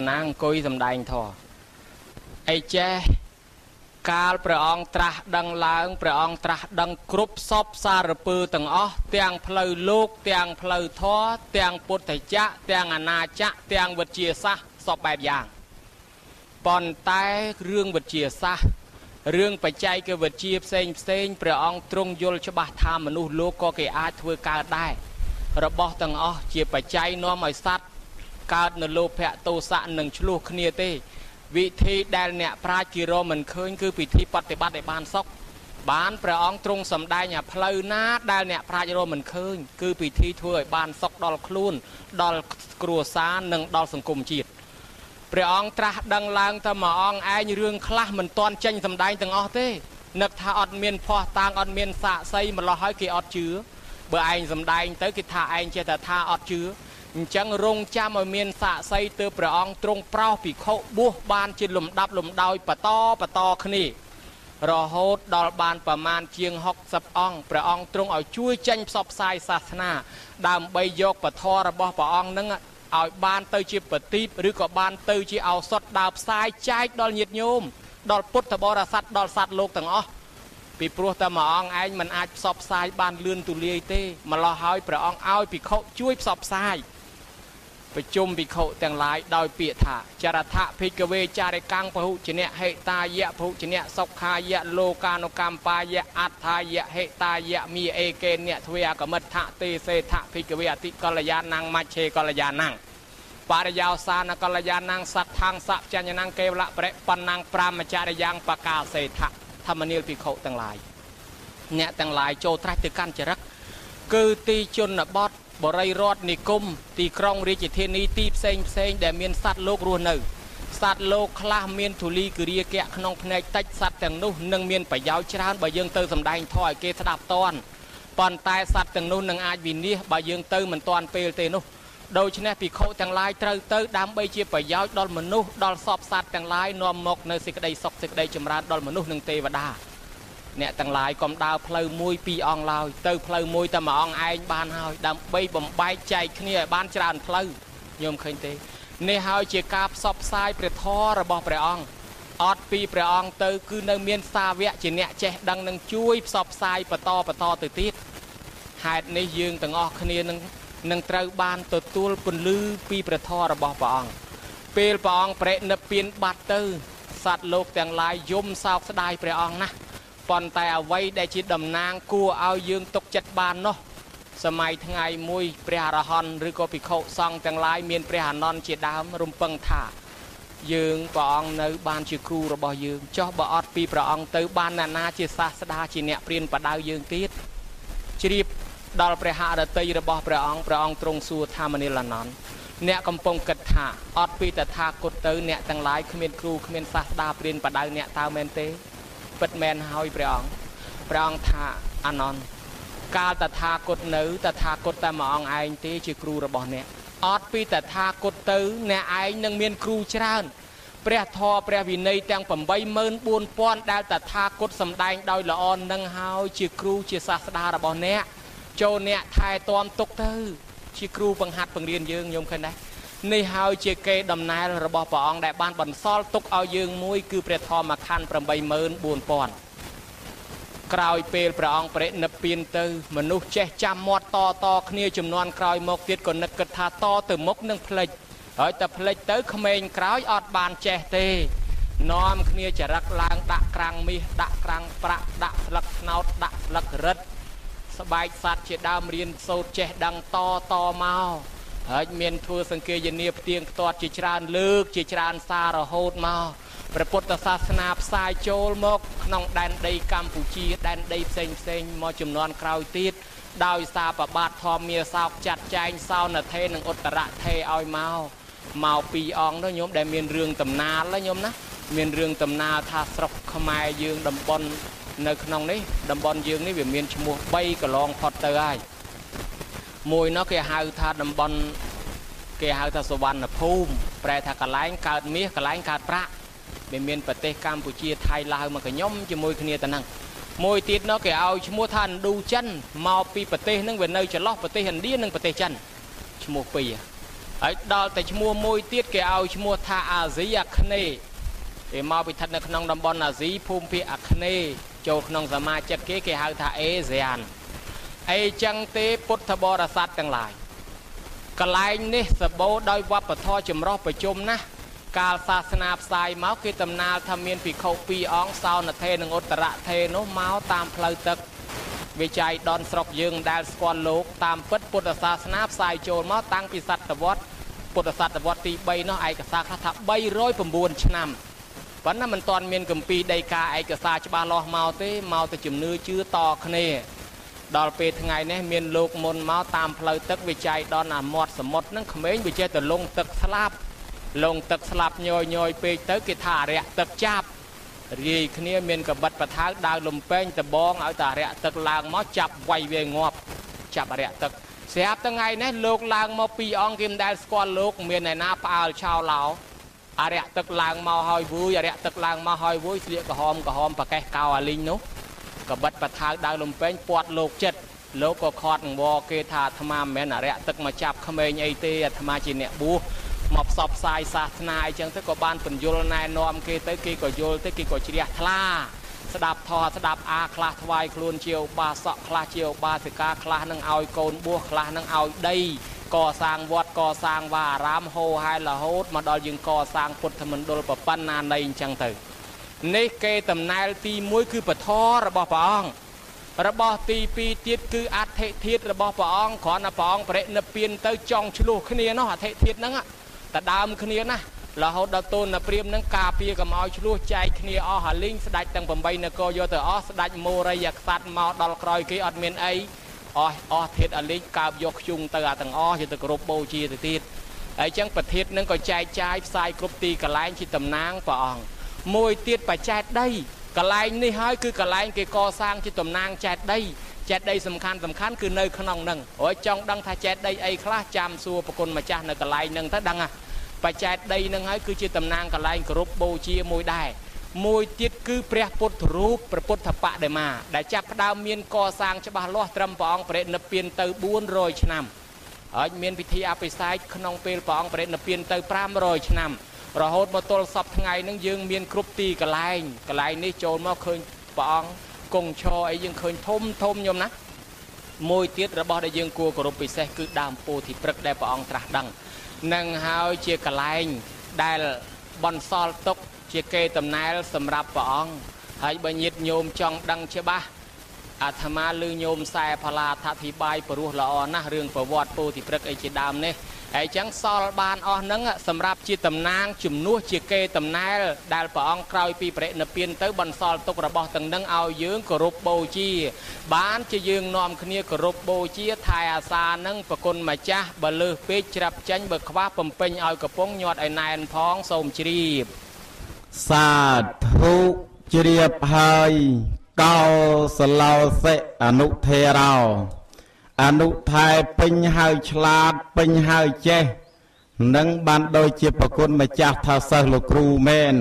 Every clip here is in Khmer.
nàng côi dầm đành thọ ai che Kal preong trah đăng lang preong trah đăng cướp sop sa rpu từng ó tiang phơi lục tiang phơi thó tiang bột thầy cha tiang ana cha tiang vật chia sa sop bài giang còn tai riêng vật chia sa riêng phải chạy cái vật chia sen preong trung yul cho bà tham manu lô có cái ai thưa ca đai rồi bỏ từng ó chia phải chạy nó mày sát ca nở lô phe tô sa nâng chlu khnia têวิธีได้เนี่ยปราจิโรมันเคยคือวิธีปฏิบัติในบ้านซอกบ้านพระองค์ตรงสำได้เนี่ยเพลินาได้เนี่ยปราจิโรมันเคยคือวิธีช่วยบ้านซอกดอลคลูนดอลกรัวซาหนึ่งดอลสังคมจีดพระองค์ตรัสดังลางตะหมองไอเรื่องคลามันตอนเจนสำได้ตั้งอ๋อเต้นักท่าอดเมียนพอต่างอดเมียนสะไซมันรอให้กี่อดเชื้อเบอร์ไอสำได้เต้กิท่าไอเจตท่าอดเชื้อจังรงจามเมียนสะไซเตอพระองค์ตรงเปล่าปีเขาบัวบานจิลมดับลมดาวปะตอขณีรอโฮดดอลบานประมาณเชียงหกสับองพระองค์ตรงเอาช่วยจังสอบสายศาสนาดำใบยกปะทอระบพระองค์นั่งเอาบานเตยจีปฏิบหรือก็บานเตยจีเอาสดดาวสายใจดอลเยียดโยมดอลพุทธบริษัทดอลสัตว์โลกต่างอ๋อปีพระตมองไอ้มันอาจสอบสายบานเลื่อนตุเลียเต้มาลอหายพระองค์เอาปีเขาช่วยสอบสายไปจุ่มปีเขาแต่งลายดอยเปียถาจารถะพิกเวจาริกังพหุชเนเหตายะพหุชเนสกขายะโลกาโนกรรมปายะอัฏฐายะเหตายะมีเอเกเนทเวียกมัตถะเตเสถะพิกเวอติกลยานังมาเชกลยานังปารยาวสานกลยานังสัทธังสัจญนังเกวละเปรปนังปรามจารยังปกาเสถะธรรมนิลปีเขาแต่งลายเนี่ยแต่งลายโจตรัติกันจรักคือตีจนบอดบริรอดนิคมตีครองริจิเทนีตีเซงแต่เมียนสัตว์โลกรัวหนึ่งสัตว์โลกคลาเมียนทุลีกเรียแกะขนมพเนจตัดสัตว์แต่งนู้นนึ่งเมียนไปยาวชราใบยังเตอสำได้ถอยเกสดับตอนปอนตายสัตว์แต่งนู้นนึ่งอาจวินนี้ใบยังเตอเหมือนตอนเปลเตนุโดยเฉพาะปีเขาแต่งลายเตอดำใบเชียไปยาวดอลมนุษย์ดอลสอบสัตว์แต่งลายนอมมกในสิกใดซอกสิกใดจมราดอลมนุษย์หนึ่งเทวดาเนี่ยต่างหลายกอมดาวเพลย์มวยปีอองลาวเตอเพลย์มวยแต่มาอองไอ้บ้านเฮาดำใบบ่มใบใจเนี่ยบ้านจานเพลย์โยมเคยเตะในเฮาเจียกาบซอบไซเปรทอระบอบเปรอองออดปีเปรอองเตอคือในเมียนซาเวะจีเนี่ยเจดังนังช่วยซอบไซปะตอตือติดหายในยืงต่างออกเนี่ยนังเตอบ้านตัวตัวปุ่นลือปีเปรทอระบอบเปรอองเปรเปรอองเปรนเปลี่ยนบัตเตอสัตว์โลกต่างหลายยมซาวสดายเปรอองนะปอนแต่เอาไว้ได้จิตดำนางกูเอายืงตกจัดบานเนาะสมัยทั้งไงมวยเปรียรหอนหรือก็ปีเขาซองจังลายเมียนเปรียนอนจิตดามรุมปังถายืงปองในบ้านจิครูระบยืงจ่อบอดปีประองเตอบ้านนาจิศาสดาจิเนี่ยเปลี่ยนประดาวยืงติดจีบดอลเปรียหาเดตยระบประองตรงสู่ธรรมนิลนอนเนี่ยกำปงกัดถาอดปีแต่ทากดเตอเนี่ยจังลายขมิ้นครูขมิ้นศาสดาเปลี่ยนประดาวเนี่ยตาเมนเตปิดแมนเฮาอีเปรองทาอานนกาตถากดเนื้อตถากดแต่มองไอ้ที่ชื่อครูระบอบเนี่ยออดปีตถากดตื้อเนี่ยไอ้นังเมียนครูชราเปรียทอเปรียวินัยแต่งผมใบเมินบุญป้อนได้ตถากดสำแดงโดยละออนนังเฮาชื่อครูชื่อศาสดาระบอบเนี่ยโจเนี่ยทายตอมตกตื้อชื่อครูบังหัดบังเรียนยืงยมขึ้นได้ในเฮาเจเกดำนายระบอบปองได้บ้านบรรซอลตกเอายืงมุ้ยคือเปรียทอมาคันประใบเมินบุญป้อนกลายเปลประองเปรนเปลี่ยนเตอมนุษย์เจจำมอดต่อขณีจำนวนกลายมกเตียก่อนนักกระทาต่อเติมมกนึ่งเพลย์แต่เพลย์เตอเขมรกลายอดบานเจเตน้อมขณีจะรักลางดักกลางมีดักกลางประดักลักเนาดักลักรัดสบายสัตว์เจดามเรียนโซเจดังต่อเมาเฮ้ยเมียนทัวสังเกตยันเนียบเตียงตอดจิจรานเลือกจิจรานซาระโหดมาพระพุทธศาสนาสายโจลมกนองแดนใดกัมพูชีแดนใดเซ็งมอจำนวนคราวติดดาวซาปบาททอมเมียสาวจัดแจงสาวนาเทนังอุตระเทเอาเมาปีอองด้วยโยมได้เมียนเรื่องตำนาแล้วโยมนะเมียนเรื่องตำนาทาสรกขมายยืงดำบอลในขนองนี้ดำบอลยืงนี่เมียนชมัวใบกระลองพอดเตอไอมวยnó cái hai thà đầm bòn cái hai thà sầu văn là phum, bè thà cả lái cào mía cả lái cào pra, bên miền Bắc Tây Campuchia Thái Lan mà cái nhóm cho môi kia tận năng, môi tiết nó cái ao cho mua than đu chân, màu pi Bắc Tây nó về nơi cho lót Bắc Tây hình điên nó Bắc Tây chân, cho mua pi, ហើយដល់តែឈ្មោះមួយទៀតគេឲ្យឈ្មោះថាអាស៊ីអាគ្នេយ៍គេមកពីស្ថិតនៅក្នុងតំបន់អាស៊ីភូមិភាគអាគ្នេយ៍ចូលក្នុងសមាជិកគេហៅថាអេស៊ានអីចឹងទេពុទ្ធបរិស័ទទាំងឡាយកន្លែងនេះសបោដោយវប្បធម៌ចម្រុះប្រជុំណាស់កាលសាសនាផ្សាយមកគេតំណាលថាមានភិក្ខុ2អង្គសោណថេរនិងឧត្តរថេរនោះមកតាមផ្លូវទឹកវិច័យដនស្រុកយើងដែលស្គាល់លោកតាមពិតពុទ្ធសាសនាផ្សាយចូលមកតាំងពីសតវត្សពុទ្ធសតវត្សទី3នោះឯកសារខ្លះថា309ឆ្នាំប៉ុន្តែមិនទាន់មានគម្ពីរដីកាឯកសារច្បាស់លាស់មកទេមកតែជំនឿជឿតគ្នាដល់ពេលថ្ងៃនេះមានលោកមុនមកតាមផ្លូវទឹកវិច័យដនអាមាត់សមុទ្រហ្នឹងក្មេងវាចេះតែលងទឹកស្លាប់លងទឹកស្លាប់ញយពេកទៅគេថាអរិយទឹកចាប់រាយគ្នាមានកបិតបថៅដាវលំពេងដបងឲ្យតាអរិយទឹកឡើងមកចាប់វាយវាងាប់ចាប់អរិយទឹកស្រាប់ថ្ងៃនេះលោកឡើងមក2អង្គគេមិនដែលស្គាល់លោកមានឯណាផ្អើលឆោឡោអរិយទឹកឡើងមកហើយវួយអរិយទឹកឡើងមកហើយវួយស្លៀកក្រហមប្រកេះកៅអាលីងនោះកបិតបថៅដាវលំពេងពាត់លោកចិត្តលោកក៏ខាត់ងវគេថាអាត្មាមិនមែនអរិយទឹកមកចាប់ក្មេងអីទេអាត្មាជាអ្នកបួសមកផ្សព្វផ្សាយសាសនាអីចឹងទៅក៏បានបញ្យលណែនាំគេទៅគេក៏យល់ទៅគេក៏ជ្រះថ្លាស្ដាប់ធម៌ស្ដាប់អាខ្លះថ្វាយខ្លួនជាឧបាសកខ្លះជាឧបាសិកាខ្លះនឹងឲ្យកូនបួសខ្លះនឹងឲ្យដីកសាងវត្តកសាងវាអារាមហូរហែរហូតមកដល់យើងកសាងពុទ្ធមណ្ឌលប្របណ្ណានៃអញ្ចឹងទៅនេះគេតំណែលទី1គឺពធរបស់ព្រះអង្គរបស់ទី2ទៀតគឺអដ្ឋិធាតុរបស់ព្រះអង្គគ្រាន់តែព្រះអង្គបរិនិព្វានទៅចង់ឆ្លោះគ្នានោះអដ្ឋិធាតុហ្នឹងតែដើមគ្នាណារហូតដល់ទូលណាព្រាមនឹងការពារកុំឲ្យឆ្លោះចែកគ្នាអស់ហើយលីងស្ដាច់ទាំង8នគរយកទៅអស់ស្ដាច់មោរិយក្សត្រមកដល់ក្រោយគេអត់មានអីអស់ធាតុអាលីងកើបយកខ្ជុងទៅអាទាំងអស់យកទៅគោរពបូជាទៅទៀតហើយចឹងប្រធាននឹងក៏ចែកចាយផ្សាយគ្រប់ទីកន្លែងជាតំណាងព្រះអង្គមួយទៀតបច្ចេតដីកន្លែងនេះហើយគឺកន្លែងគេកសាងជាតំណាងចេតដីសំខាន់គឺនៅក្នុងហ្នឹងហើយចង់ដឹងថាចេតដីអីខ្លះចាំសួរប្រគុណម្ចាស់នៅកន្លែងហ្នឹងទៅដឹងបច្ចេតដីហ្នឹងហើយគឺជាតំណាងកន្លែងគោរពបូជាមួយដែរមួយទៀតគឺព្រះពុទ្ធរូបព្រះពុទ្ធបដិមាដែលចាប់ផ្ដើមមានកសាងច្បាស់លាស់ត្រឹមព្រះអង្គបរិនិព្វានទៅ400ឆ្នាំហើយមានពិធីអភិសេកក្នុងពេលព្រះអង្គបរិនិព្វានទៅ500ឆ្នាំរហូតមកទល់សពថ្ងៃហ្នឹងយើងមានគ្រប់ទីកន្លែងនេះចូលមកឃើញព្រះអង្គគង់ឈរអីយើងឃើញធំខ្ញុំណាមួយទៀតរបស់ដែលយើងគួរគោរពពិសេសគឺដើមពោធិព្រឹក្សដែលព្រះអង្គត្រាស់ដឹងនឹងហើយជាកន្លែងដែលបន្សល់ទុកជាកេរតំណែលសម្រាប់ព្រះអង្គហើយបើញាតិញោមចង់ដឹងច្បាស់អាត្មាឮញោមខ្សែផលាថាអធិប្បាយព្រោះល្អណាស់រឿងប្រវត្តិពោធិព្រឹក្សអីជាដើមនេះហើយចឹងសល់បានអស់ហ្នឹងសម្រាប់ជាតំណាងជំនួសជាកេរតំណែលដែលព្រះអង្គក្រោយពីបរិនិព្វានទៅបន្សល់ទុករបស់ទាំងហ្នឹងឲ្យយើងគោរពបូជាបានជាយើងនាំគ្នាគោរពបូជាថែអាសាហ្នឹងប្រគុណម្ចាស់បើលើសពេកច្រាប់ចាញ់បើខ្វះបំពេញឲ្យកំពុងញាត់ឲ្យណែនផងសូមជ្រាបសាធុជ្រាបហើយកោសឡោសិអនុធេរោអនុថែពេញហើយឆ្លាតពេញហើយចេះនឹងបានដូចជាប្រគុណម្ចាស់ថាសិស្សលោកគ្រូមែន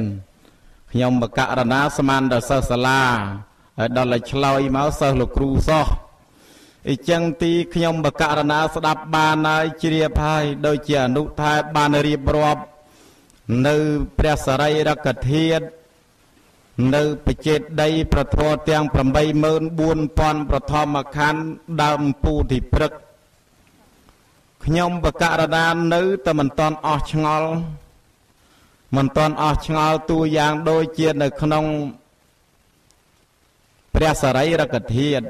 ខ្ញុំបកករណាស្មានដល់សិស្សសាលាហើយដល់ឲ្យឆ្លើយមកសិស្សលោកគ្រូសោះអញ្ចឹងទីខ្ញុំបកករណាស្ដាប់បានហើយជ្រាបហើយដូចជាអនុថែបានរៀបរាប់នៅព្រះសរីរកធាតុនៅបច្ចេតដីប្រធរទាំង 84000 ប្រធមខណ្ឌដើមពោធិព្រឹក្សខ្ញុំបកករណានៅតែមិនតាន់អស់ឆ្ងល់តួយ៉ាងដូចជានៅក្នុងព្រះសរីរកធាតុ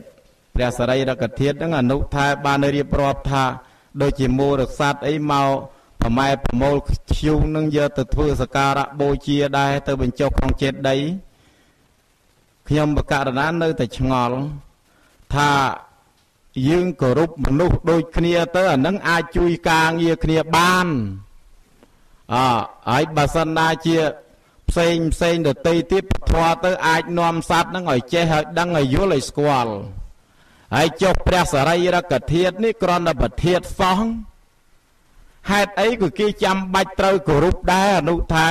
ហ្នឹងអនុថែបានរៀបរាប់ថាដូចជាមូលស័ក្តិអីមកប្រម៉ែប្រមូលខ្ជុំនឹងយកទៅធ្វើសក្ការៈបូជាដែរទៅបញ្ចុះក្នុងចេតិយខ្ញុំបកករណានៅតែឆ្ងល់ថាយើងគោរពមនុស្សដូចគ្នាទៅអានឹងអាចជួយការងារគ្នាបានហើយបើសិនណាជាផ្សេងដទៃទៀតពធទៅអាចនាំសត្វនឹងឲ្យចេះឲ្យដឹងឲ្យយល់ឲ្យស្គាល់ហើយចុះព្រះសរីរកធាតុនេះគ្រាន់តែប្រធានសោះហេតុអីក៏គេចាំបាច់ត្រូវគោរពដែរអនុថែ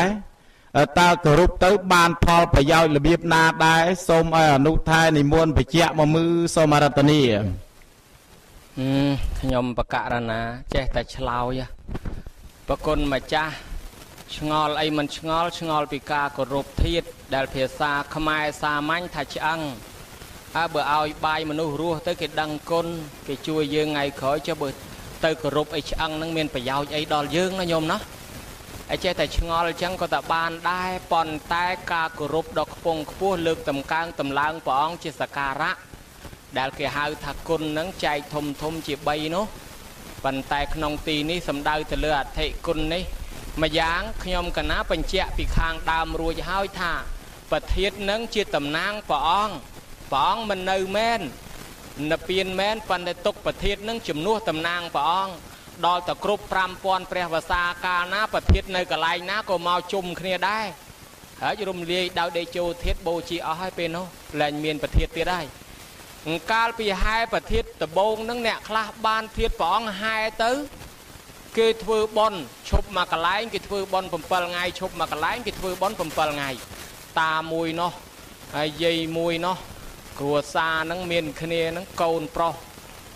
តើគោរពទៅបានផលប្រយោជន៍របៀបណាដែរសូមឲ្យអនុថែនិមន្តបញ្ជាក់មកមើលសូមអរតនីខ្ញុំបកករណាចេះតែឆ្លោយ ប្រគុណម្ចាស់ឆ្ងល់អីមិនឆ្ងល់ឆ្ងល់ពីការគោរពធាតុដែលភាសាខ្មែរសាមញ្ញថាឆ្អឹងបើឲ្យបាយមនុស្សរស់ទៅគេដឹងគុណគេជួយយើងថ្ងៃក្រោយចុះបើទៅគោរពអីឆ្អឹងហ្នឹងមានប្រយោជន៍អីដល់យើងណាញោមណាអីចេះតែឆ្ងល់អញ្ចឹងក៏តែបានដែរប៉ុន្តែការគោរពដ៏ខ្ពង់ខ្ពស់លើកតម្កើងតម្លើងព្រះអង្គជាសក្ការៈដែលគេហៅថាគុណហ្នឹងចែកធំធំជា3នោះប៉ុន្តែក្នុងទីនេះសំដៅទៅលើអធិគុណនេះម្យ៉ាងខ្ញុំកណាបញ្ជាក់ពីខាងដើមរួចហើយថាប្រធាននឹងជាតំណាងព្រះអង្គមិននៅមែននិព្វានមែនប៉ុន្តែទុកប្រធាននឹងជំនួសតំណាងព្រះអង្គដល់តែគ្រប់ 5000 ព្រះវស្សាកាលណាប្រធាននៅកន្លែងណាក៏មកជុំគ្នាដែរហើយរំលាយដោយដេជោធាតបូជាអស់ហើយពេលនោះលែងមានប្រធានទៀតហើយកាលពីហែប្រធានដំបងនឹងអ្នកខ្លះបានធាតព្រះអង្គហែទៅគេធ្វើបន់ឈប់មកកន្លែងគេធ្វើបន់7ថ្ងៃឈប់មកកន្លែងគេធ្វើបន់7ថ្ងៃតាមួយនោះហើយយាយមួយនោះគ្រួសារនឹងមានគ្នានឹងកូនប្រុស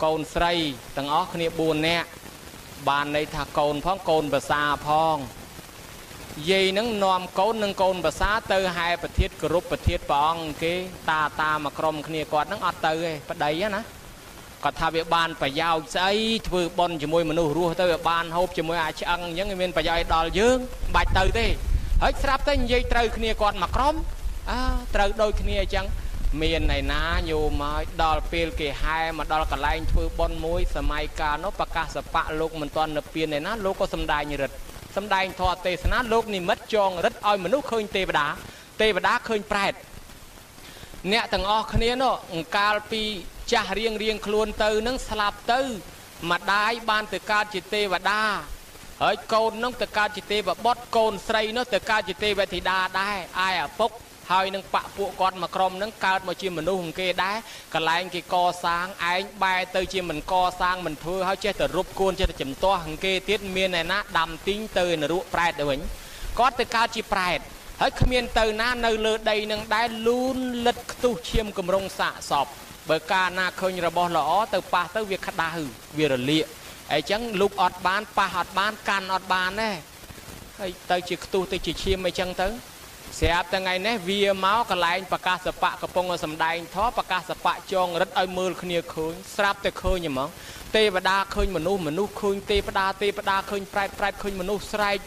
កូនស្រីទាំងអស់គ្នា4នាក់បានន័យថាកូនផងកូនប្រសាផងយាយនឹងនាំកូននិងកូនប្រសាទៅហែប្រធានគោរពប្រធានព្រះអង្គគេតាមកក្រុមគ្នាគាត់នឹងអត់ទៅទេប្តីណាគាត់ថាវាបានប្រយោជន៍ស្អីធ្វើបន់ជាមួយមនុស្សរស់ទៅវាបានហូបជាមួយអាឆ្អឹងអញ្ចឹងវាមានប្រយោជន៍ដល់យើងមិនបាច់ទៅទេហើយស្រាប់តែនិយាយត្រូវគ្នាគាត់មកក្រុមត្រូវដូចគ្នាអញ្ចឹងមានឯណាញោមមកដល់ពេលគេហែមកដល់កន្លែងធ្វើបន់មួយសម័យកាលនោះប្រកាសបៈលោកមិនទាន់នៅពៀនឯណាលោកក៏សំដែងរិទ្ធសំដែងធម៌ទេសនាលោកនិមិត្តចងរិទ្ធឲ្យមនុស្សឃើញទេវតាឃើញប្រែតអ្នកទាំងអស់គ្នានោះកាលពីចាស់រៀងខ្លួនទៅនឹងស្លាប់ទៅម្ដាយបានទៅកើតជាទេវតាហើយកូននោះទៅកើតជាទេវបុត្រកូនស្រីនោះទៅកើតជាទេវធីតាដែរអាយឪពុកហើយនឹងបពពួកគាត់មកក្រុមនឹងកើតមកជាមនុស្សគេដែរកន្លែងគេកសាងឯងបែរទៅជាមិនកសាងមិនធ្វើហើយចេះតែរົບគួនចេះតែចំទាស់គេទៀតមានឯណាដាំទីងទៅនរកប្រែតទៅវិញគាត់ទៅកើតជាប្រែតហើយគ្មានទៅណានៅលើដីនឹងដែរលូនលិតខ្ទុះឈាមគម្រងសាកសពបើកាលណាឃើញរបស់ល្អទៅប៉ះទៅវាក្តៅវារលាកអញ្ចឹងលូកអត់បានប៉ះអត់បានកាន់អត់បានទេហើយទៅជាខ្ទុះទៅជាឈាមអញ្ចឹងទៅស្រាប់តែថ្ងៃនេះវាមកកន្លែងប្រកាសបៈកំពុងសំដែងធម៌ប្រកាសបៈចងរិទ្ធឲ្យមើលគ្នាឃើញស្រាប់តែឃើញហ្មងទេវតាឃើញមនុស្សឃើញទេវតាឃើញប្រែតឃើញមនុស្សស្រែក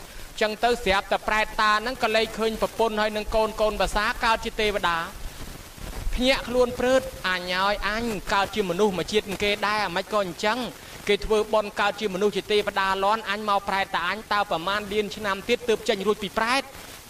ចឹងទៅស្រាប់តែប្រែតតាហ្នឹងក៏លេចឃើញប្រពន្ធហើយនឹងកូនភាសាកើតជាទេវតាភ្ញាក់ខ្លួនព្រឺតអញឲ្យអញកើតជាមនុស្សមកជាតិគេដែរអាម៉េចក៏អញ្ចឹងគេធ្វើបន់កើតជាមនុស្សជាទេវតាលន់អញមកប្រែតតាអញតើប្រមាណលានឆ្នាំទៀតទើបចេញរួចពីប្រែត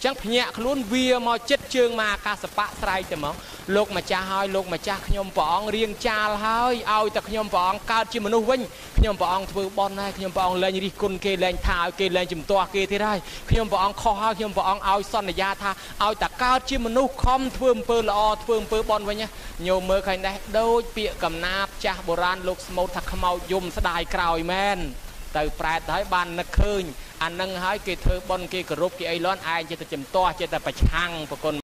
ចឹងភ្ញាក់ខ្លួនវាមកចិត្តជើងមកអាកាសបៈស្រែកទៅមកលោកម្ចាស់ហើយលោកម្ចាស់ខ្ញុំព្រះអង្គរៀងចាលហើយឲ្យតែខ្ញុំព្រះអង្គកើតជាមនុស្សវិញខ្ញុំព្រះអង្គធ្វើបន់ហើយខ្ញុំព្រះអង្គលែងរិះគន់គេលែងថាឲ្យគេលែងជំទាស់គេទៀតហើយខ្ញុំព្រះអង្គខុសហើយខ្ញុំព្រះអង្គឲ្យសន្យាថាឲ្យតែកើតជាមនុស្សខំធ្វើអំពើល្អធ្វើអំពើបន់វិញញោមមើលឃើញដែរដូចពាក្យកំណាព្យចាស់បុរាណលោកស្មូតថាខ្មោចយំស្ដាយក្រោយមែនទៅប្រែតហើយបាននឹកឃើញអានឹងហើយគេធ្វើបន់គេគោរពគេអីលន់ឯងចេះតែជំទាស់ចេះតែប្រឆាំងប្រគុណ